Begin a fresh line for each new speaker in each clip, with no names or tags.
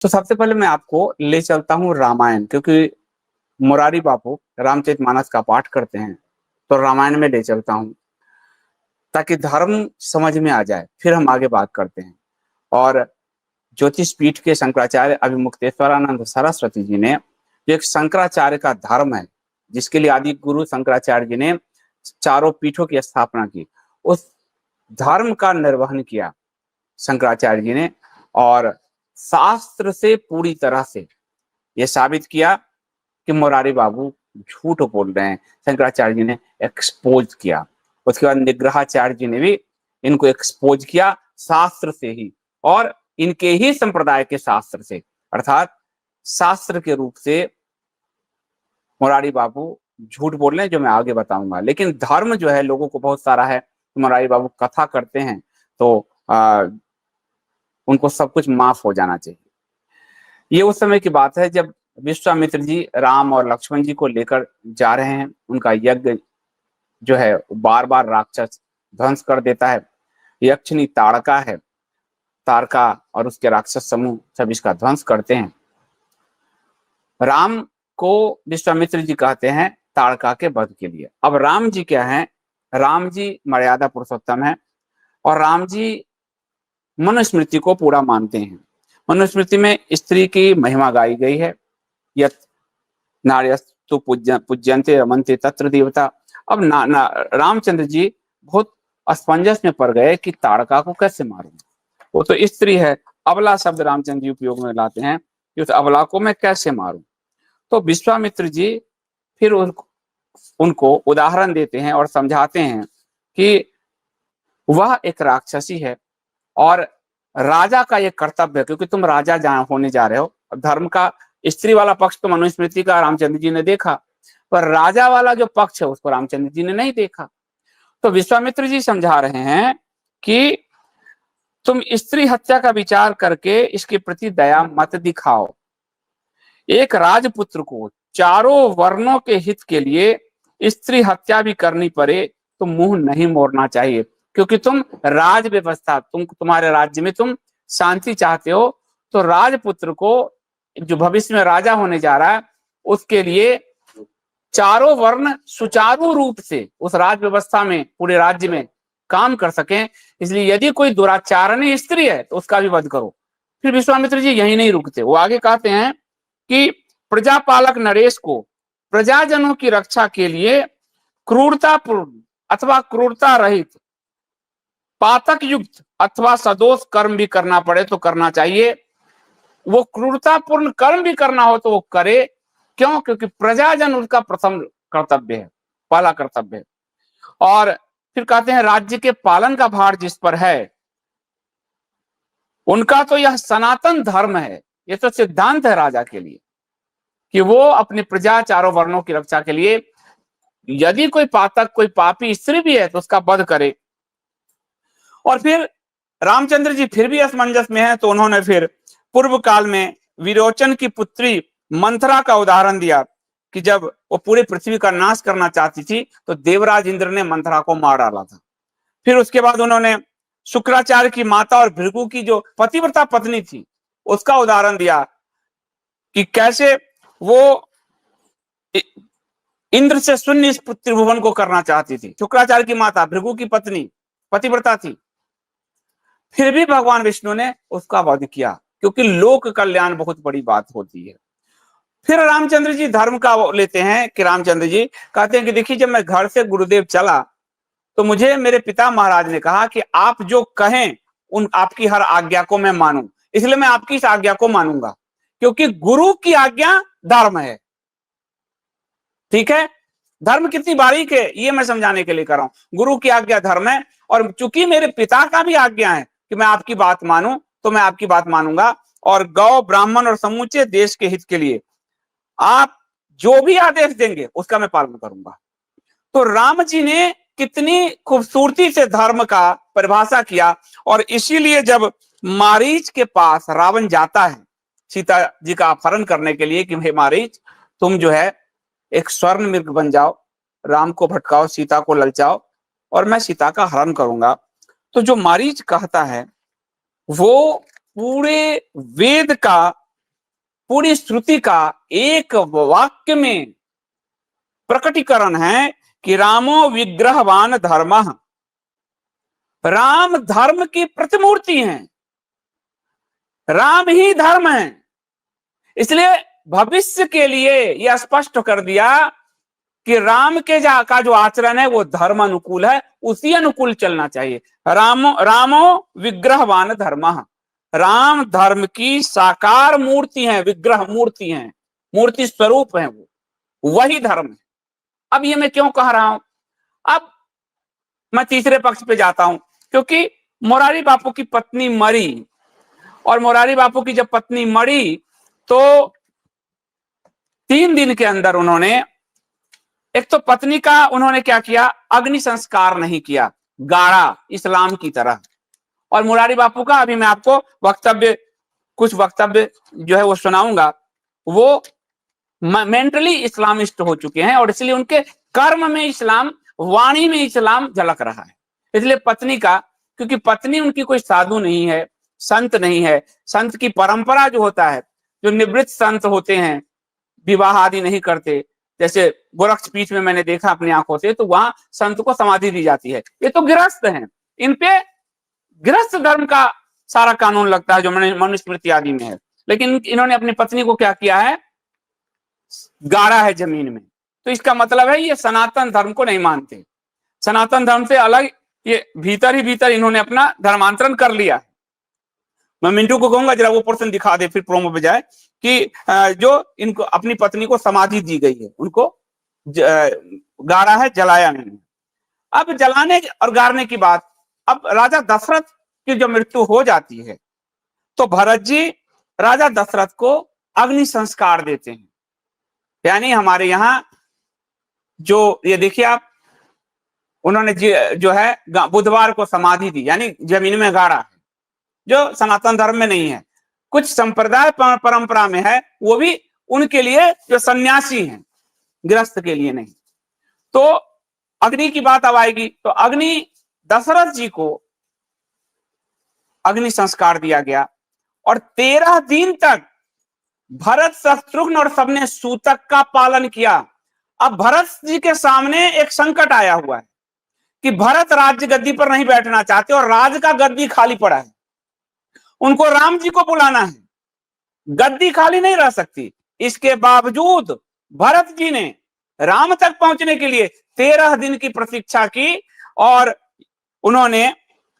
तो सबसे पहले मैं आपको ले चलता हूँ रामायण, क्योंकि मुरारी बापू रामचरितमानस का पाठ करते हैं, तो रामायण में ले चलता हूँ ताकि धर्म समझ में आ जाए, फिर हम आगे बात करते हैं। और ज्योतिष पीठ के शंकराचार्य अभिमुक्तेश्वरानंद सरस्वती जी ने जो एक शंकराचार्य का धर्म है, जिसके लिए आदि गुरु शंकराचार्य जी ने चारों पीठों की स्थापना की, उस धर्म का निर्वहन किया शंकराचार्य जी ने, और शास्त्र से पूरी तरह से यह साबित किया कि मुरारी बाबू झूठ बोल रहे हैं। शंकराचार्य जी ने एक्सपोज किया। उसके बाद निग्रहाचार्य जी ने भी इनको एक्सपोज किया शास्त्र से ही, और इनके ही संप्रदाय के शास्त्र से, अर्थात शास्त्र के रूप से मुरारी बाबू झूठ बोल रहे हैं, जो मैं आगे बताऊंगा। लेकिन धर्म जो है लोगों को बहुत सारा है, मुरारी बाबू कथा करते हैं, तो उनको सब कुछ माफ हो जाना चाहिए। ये उस समय की बात है जब विश्वामित्र जी राम और लक्ष्मण जी को लेकर जा रहे हैं। उनका यज्ञ जो है बार बार राक्षस ध्वंस कर देता है। यक्षिणी ताड़का है, तारका और उसके राक्षस समूह सब इसका ध्वंस करते हैं। राम को विश्वामित्र जी कहते हैं ताड़का के वध के लिए। अब राम जी क्या है? राम जी मर्यादा पुरुषोत्तम है, और राम जी मनुस्मृति को पूरा मानते हैं। मनुस्मृति में स्त्री की महिमा गाई गई है, यत् नार्यस्तु पूज्यन्ते रमन्ते तत्र देवता। अब रामचंद्र जी बहुत असमंजस में पड़ गए कि ताड़का को कैसे मारूं, वो तो स्त्री है। अबला शब्द रामचंद्र जी उपयोग में लाते हैं कि उस अबला को मैं कैसे मारूं। तो विश्वामित्र जी फिर उनको उदाहरण देते हैं और समझाते हैं कि वह एक राक्षसी है, और राजा का ये कर्तव्य है, क्योंकि तुम राजा होने जा रहे हो। धर्म का स्त्री वाला पक्ष तो मनुस्मृति का रामचंद्र जी ने देखा, पर राजा वाला जो पक्ष है उसको रामचंद्र जी ने नहीं देखा। तो विश्वामित्र जी समझा रहे हैं कि तुम स्त्री हत्या का विचार करके इसके प्रति दया मत दिखाओ। एक राजपुत्र को चारों वर्णों के हित के लिए स्त्री हत्या भी करनी पड़े तो मुंह नहीं मोड़ना चाहिए, क्योंकि तुम राज व्यवस्था, तुम्हारे राज्य में तुम शांति चाहते हो। तो राजपुत्र को जो भविष्य में राजा होने जा रहा है, उसके लिए चारों वर्ण सुचारू रूप से उस राज व्यवस्था में पूरे राज्य में काम कर सकें, इसलिए यदि कोई दुराचारणी स्त्री है तो उसका भी वध करो। फिर विश्वामित्र जी यही नहीं रुकते, वो आगे कहते हैं कि प्रजापालक नरेश को प्रजाजनों की रक्षा के लिए क्रूरतापूर्ण अथवा क्रूरता रहित, पातक युक्त अथवा सदोष कर्म भी करना पड़े तो करना चाहिए। वो क्रूरतापूर्ण कर्म भी करना हो तो वो करे। क्यों? क्योंकि प्रजाजन उसका प्रथम कर्तव्य है, पहला कर्तव्य है। और फिर कहते हैं राज्य के पालन का भार जिस पर है, उनका तो यह सनातन धर्म है, ये तो सिद्धांत है राजा के लिए कि वो अपनी प्रजा चारों वर्णों की रक्षा के लिए यदि कोई पातक, कोई पापी स्त्री भी है तो उसका वध करे। और फिर रामचंद्र जी फिर भी असमंजस में है, तो उन्होंने फिर पूर्व काल में विरोचन की पुत्री मंथरा का उदाहरण दिया कि जब वो पूरी पृथ्वी का नाश करना चाहती थी तो देवराज इंद्र ने मंथरा को मार डाला था। फिर उसके बाद उन्होंने शुक्राचार्य की माता और भृगु की जो पतिव्रता पत्नी थी उसका उदाहरण दिया कि कैसे वो इंद्र से शून्य इस त्रिभुवन को करना चाहती थी। शुक्राचार्य की माता भृगु की पत्नी पतिव्रता थी, फिर भी भगवान विष्णु ने उसका वध किया, क्योंकि लोक कल्याण बहुत बड़ी बात होती है। फिर रामचंद्र जी धर्म का लेते हैं कि रामचंद्र जी कहते हैं कि देखिए, जब मैं घर से गुरुदेव चला तो मुझे मेरे पिता महाराज ने कहा कि आप जो कहें उन आपकी हर आज्ञा को मैं मानूं, इसलिए मैं आपकी इस आज्ञा को मानूंगा, क्योंकि गुरु की आज्ञा धर्म है। ठीक है, धर्म कितनी बारीक है ये मैं समझाने के लिए कर रहा हूं। गुरु की आज्ञा धर्म है, और चूंकि मेरे पिता का भी आज्ञा है कि मैं आपकी बात मानूं, तो मैं आपकी बात मानूंगा, और गौ ब्राह्मण और समूचे देश के हित के लिए आप जो भी आदेश देंगे उसका मैं पालन करूंगा। तो राम जी ने कितनी खूबसूरती से धर्म का परिभाषा किया। और इसीलिए जब मारीच के पास रावण जाता है सीता जी का अपहरण करने के लिए कि हे मारीच, तुम जो है एक स्वर्ण मृग बन जाओ, राम को भटकाओ, सीता को ललचाओ, और मैं सीता का हरण करूंगा। तो जो मारीच कहता है वो पूरे वेद का पूरी श्रुति का एक वाक्य में प्रकटीकरण है कि रामो विग्रहवान धर्मः, राम धर्म की प्रतिमूर्ति हैं, राम ही धर्म है। इसलिए भविष्य के लिए यह स्पष्ट कर दिया कि राम के का जो आचरण है वो धर्म अनुकूल है, उसी अनुकूल चलना चाहिए। रामो विग्रहवान धर्मः, राम धर्म की साकार मूर्ति है, विग्रह मूर्ति है, मूर्ति स्वरूप है, वो वही धर्म है। अब ये मैं क्यों कह रहा हूं? अब मैं तीसरे पक्ष पे जाता हूं, क्योंकि मोरारी बापू की पत्नी मरी, और मोरारी बापू की जब पत्नी मरी तो 3 दिन के अंदर उन्होंने, एक तो पत्नी का उन्होंने क्या किया, अग्नि संस्कार नहीं किया, गाड़ा इस्लाम की तरह। और मुरारी बापू का अभी मैं आपको कुछ वक्तव्य जो है वो सुनाऊंगा, वो मेंटली इस्लामिस्ट हो चुके हैं, और इसलिए उनके कर्म में इस्लाम, वाणी में इस्लाम झलक रहा है। इसलिए पत्नी का, क्योंकि पत्नी उनकी कोई साधु नहीं है, संत नहीं है, संत की परंपरा जो होता है, जो निवृत्त संत होते हैं, विवाह आदि नहीं करते, जैसे गोरक्ष पीठ में मैंने देखा अपनी आंखों से, तो वहां संत को समाधि दी जाती है। ये तो गृहस्थ हैं, इन पे गृहस्थ धर्म का सारा कानून लगता है जो मनुस्मृति आदि में है। लेकिन इन्होंने अपनी पत्नी को क्या किया है, गाड़ा है जमीन में। तो इसका मतलब है ये सनातन धर्म को नहीं मानते, सनातन धर्म से अलग ये भीतर ही भीतर इन्होंने अपना धर्मांतरण कर लिया। मैं मिंटू को कहूंगा जरा वो पोर्शन दिखा दे, फिर प्रोमो पे जाए, कि जो इनको अपनी पत्नी को समाधि दी गई है, उनको गाड़ा है, जलाया नहीं। अब जलाने और गाड़ने की बात, अब राजा दशरथ की जो मृत्यु हो जाती है तो भरत जी राजा दशरथ को अग्नि संस्कार देते हैं। यानी हमारे यहाँ जो ये देखिए आप, उन्होंने जो है बुधवार को समाधि दी, यानी जमीन में गाड़ा है, जो सनातन धर्म में नहीं है, कुछ संप्रदाय परंपरा में है, वो भी उनके लिए जो सन्यासी हैं, गृहस्थ के लिए नहीं। तो अग्नि की बात अब आएगी, तो अग्नि, दशरथ जी को अग्नि संस्कार दिया गया, और 13 दिन तक भरत, शत्रुघ्न और सबने सूतक का पालन किया। अब भरत जी के सामने एक संकट आया हुआ है कि भरत राज्य गद्दी पर नहीं बैठना चाहते, और राज का गद्दी खाली पड़ा है, उनको राम जी को बुलाना है, गद्दी खाली नहीं रह सकती। इसके बावजूद भरत जी ने राम तक पहुंचने के लिए 13 दिन की प्रतीक्षा की, और उन्होंने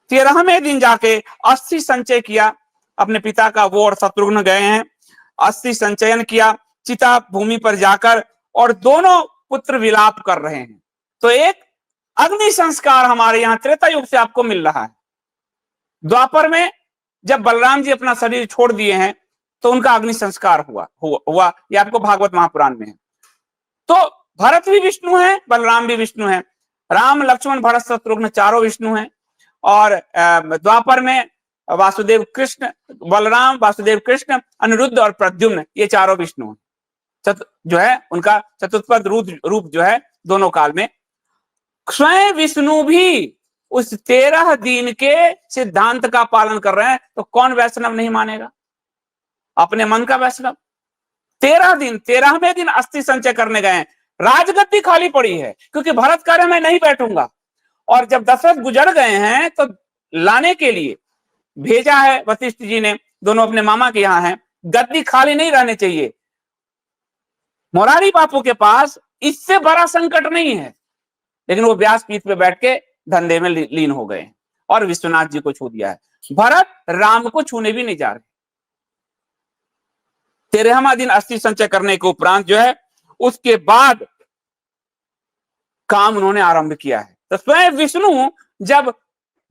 13वें दिन जाके अस्थि संचय किया अपने पिता का। वो और शत्रुघ्न गए हैं, अस्थि संचयन किया चिता भूमि पर जाकर, और दोनों पुत्र विलाप कर रहे हैं। तो एक अग्नि संस्कार हमारे यहाँ त्रेता युग से आपको मिल रहा है। द्वापर में जब बलराम जी अपना शरीर छोड़ दिए हैं तो उनका अग्नि संस्कार हुआ, ये आपको भागवत महापुराण में है। तो भरत भी विष्णु है, बलराम भी विष्णु है, राम लक्ष्मण भरत शत्रुघ्न चारों विष्णु हैं। और द्वापर में वासुदेव कृष्ण, बलराम, वासुदेव कृष्ण, अनिरुद्ध और प्रद्युम्न, ये चारों विष्णु हैं। जो है उनका चतुष्पद रूप जो है दोनों काल में। स्वयं विष्णु भी उस 13 दिन के सिद्धांत का पालन कर रहे हैं, तो कौन वैष्णव नहीं मानेगा, अपने मन का वैष्णव। 13 दिन, 13वें दिन अस्थि संचय करने गए, राजगद्दी खाली पड़ी है, क्योंकि भरत कह रहे मैं नहीं बैठूंगा। और जब दशरथ गुजर गए हैं तो लाने के लिए भेजा है वशिष्ठ जी ने, दोनों अपने मामा के यहाँ हैं, गद्दी खाली नहीं रहने चाहिए। मोरारी बापू के पास इससे बड़ा संकट नहीं है, लेकिन वो व्यासपीठ पे बैठ के धंधे में लीन हो गए और विश्वनाथ जी को छू दिया है। भरत राम को छूने भी नहीं जा रहे। 13वां दिन अस्थि संचय करने के उपरांत जो है, उसके बाद काम उन्होंने आरंभ किया है। तो स्वयं विष्णु जब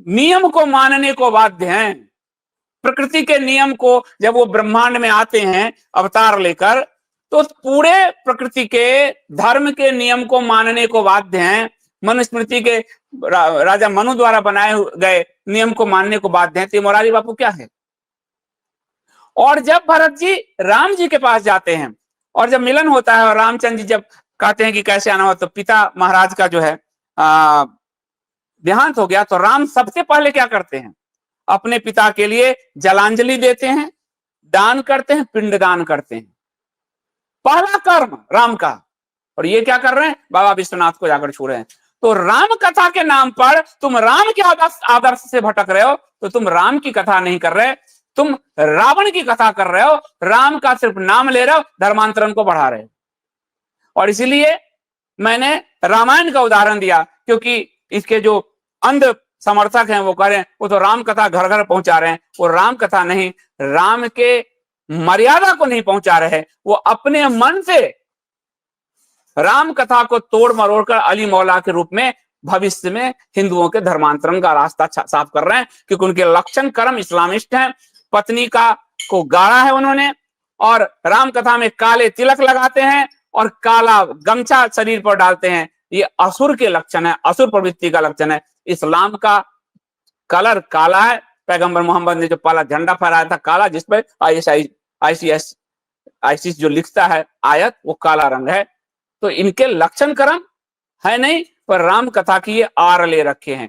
नियम को मानने को बाध्य हैं, प्रकृति के नियम को, जब वो ब्रह्मांड में आते हैं अवतार लेकर, तो पूरे प्रकृति के धर्म के नियम को मानने को बाध्य हैं। मनुस्मृति के राजा मनु द्वारा बनाए गए नियम को मानने को बाध्य हैं। तो मोरारी बापू क्या है? और जब भरत जी राम जी के पास जाते हैं और जब मिलन होता है और रामचंद्र जी जब कहते हैं कि कैसे आना हो, तो पिता महाराज का जो है देहांत हो गया, तो राम सबसे पहले क्या करते हैं, अपने पिता के लिए जलांजलि देते हैं, दान करते हैं, पिंडदान करते हैं, पहला कर्म राम का। और ये क्या कर रहे हैं, बाबा विश्वनाथ को जाकर छू रहे हैं। तो राम कथा के नाम पर तुम राम के आदर्श से भटक रहे हो, तो तुम राम की कथा नहीं कर रहे, तुम रावण की कथा कर रहे हो, राम का सिर्फ नाम ले रहे हो, धर्मांतरण को बढ़ा रहे हो। और इसीलिए मैंने रामायण का उदाहरण दिया, क्योंकि इसके जो अंध समर्थक हैं वो कह रहे हैं वो तो राम कथा घर घर पहुंचा रहे हैं। वो राम कथा नहीं, राम के मर्यादा को नहीं पहुंचा रहे, वो अपने मन से राम कथा को तोड़ मरोड़ कर अली मौला के रूप में भविष्य में हिंदुओं के धर्मांतरण का रास्ता साफ कर रहे हैं, क्योंकि उनके लक्षण कर्म इस्लामिस्ट हैं। पत्नी का को गाड़ा है उन्होंने, और राम कथा में काले तिलक लगाते हैं और काला गमछा शरीर पर डालते हैं। ये असुर के लक्षण है, असुर प्रवृत्ति का लक्षण है। इस्लाम का कलर काला है, पैगंबर मोहम्मद ने जो पहला झंडा फहराया था काला, जिसपे आईसीस जो लिखता है आयत, वो काला रंग है। तो इनके लक्षण कर्म है नहीं, पर राम कथा की ये आड़ ले रखे हैं।